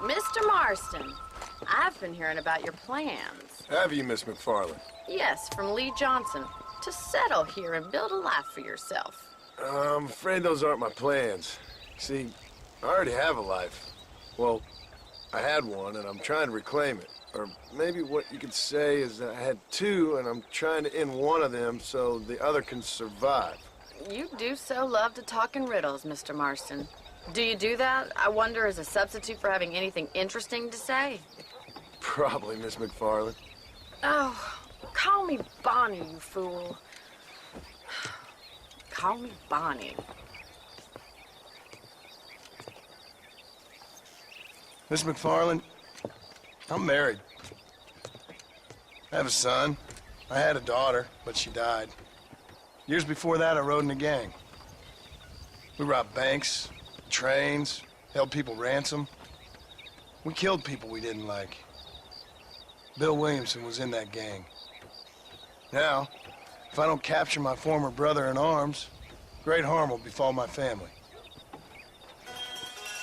Mr. Marston, I've been hearing about your plans. Have you, Miss McFarland? Yes, from Lee Johnson. To settle here and build a life for yourself. I'm afraid those aren't my plans. See, I already have a life. Well, I had one, and I'm trying to reclaim it. Or maybe what you could say is that I had two, and I'm trying to end one of them so the other can survive. You do so love to talk in riddles, Mr. Marston. Do you do that, I wonder, as a substitute for having anything interesting to say? Probably, Miss McFarland. Oh, call me Bonnie, you fool. Call me Bonnie. Miss McFarland, I'm married. I have a son. I had a daughter, but she died. Years before that, I rode in a gang. We robbed banks, trains, held people ransom. We killed people we didn't like. Bill Williamson was in that gang. Now, if I don't capture my former brother in arms, great harm will befall my family.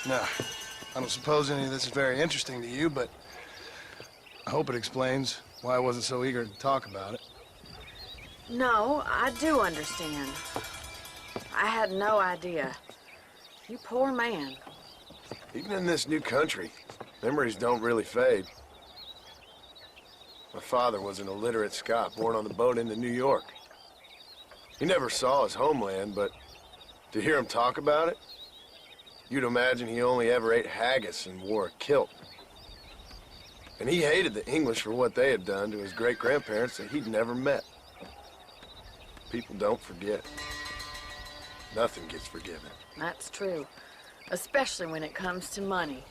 Now, I don't suppose any of this is very interesting to you, but I hope it explains why I wasn't so eager to talk about it. No, I do understand. I had no idea. You poor man. Even in this new country, memories don't really fade. My father was an illiterate Scot born on the boat into New York. He never saw his homeland, but to hear him talk about it, you'd imagine he only ever ate haggis and wore a kilt. And he hated the English for what they had done to his great-grandparents that he'd never met. People don't forget. Nothing gets forgiven. That's true, especially when it comes to money.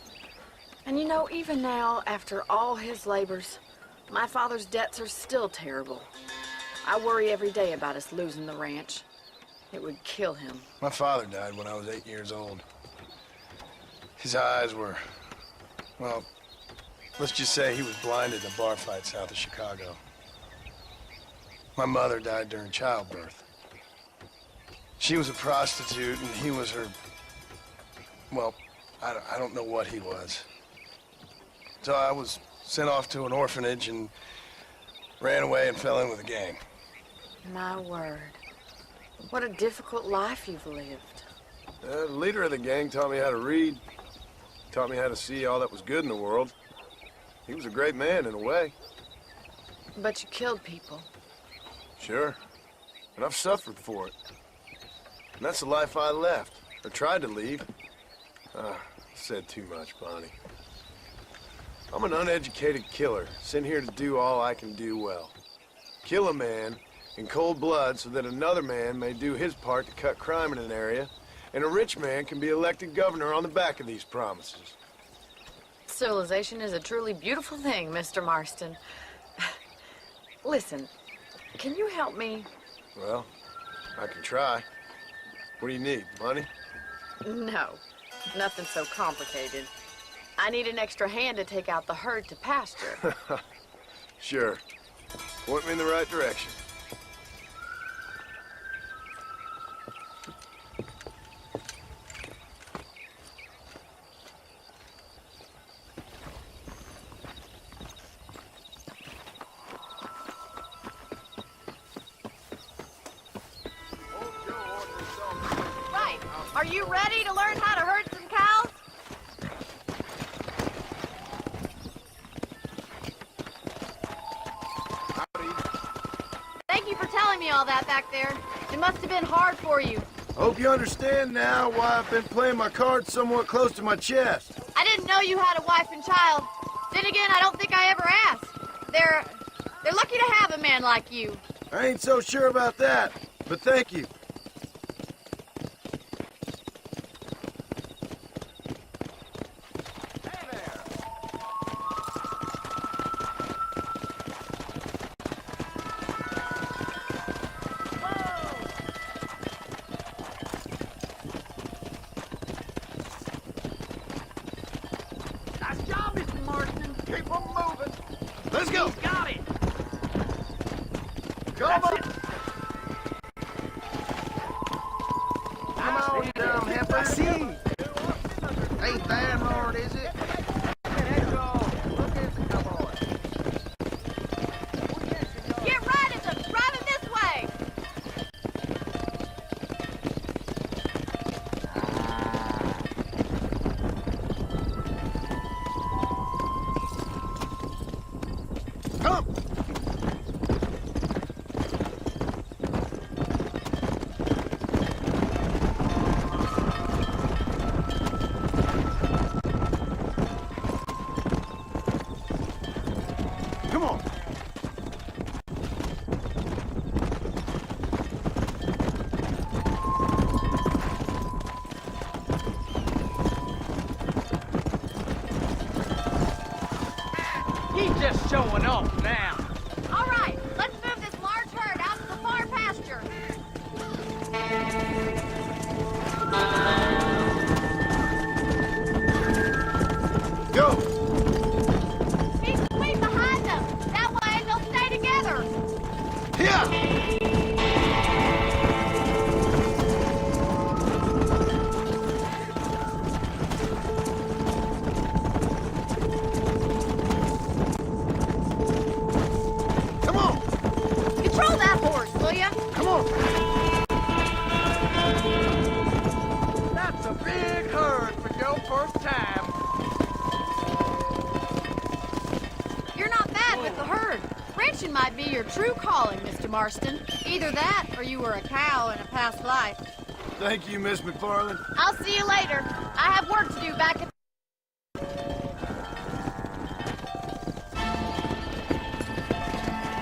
And you know, even now, after all his labors, my father's debts are still terrible. I worry every day about us losing the ranch. It would kill him. My father died when I was 8 years old. His eyes were, well, let's just say he was blinded in a bar fight south of Chicago. My mother died during childbirth. She was a prostitute, and he was her, well, I don't know what he was. So I was sent off to an orphanage and ran away and fell in with a gang. My word. What a difficult life you've lived. The leader of the gang taught me how to read, taught me how to see all that was good in the world. He was a great man in a way. But you killed people. Sure. And I've suffered for it. And that's the life I left, or tried to leave. Said too much, Bonnie. I'm an uneducated killer, sent here to do all I can do well. Kill a man in cold blood so that another man may do his part to cut crime in an area, and a rich man can be elected governor on the back of these promises. Civilization is a truly beautiful thing, Mr. Marston. Listen, can you help me? Well, I can try. What do you need, money? No, nothing so complicated. I need an extra hand to take out the herd to pasture. Sure. Point me in the right direction. Right. Are you ready to learn how to herd some cows? Thank you for telling me all that back there. It must have been hard for you. Hope you understand now why I've been playing my cards somewhat close to my chest. I didn't know you had a wife and child. Then again, I don't think I ever asked. They're lucky to have a man like you. I ain't so sure about that, but thank you. Nice job, Mr. Marston. Keep on moving. Let's go. He's got it. Come on. Come on, you dumb heifer. Ain't that hard, is it? just showing off now. All right, let's move this large herd out to the far pasture. Go! Keep the fleet behind them. That way they'll stay together. Here! Come on! Control that horse, will ya? Come on! That's a big herd for your first time. You're not bad with the herd. Ranching might be your true calling, Mr. Marston. Either that, or you were a cow in a past life. Thank you, Miss McFarland. I'll see you later. I have work to do back at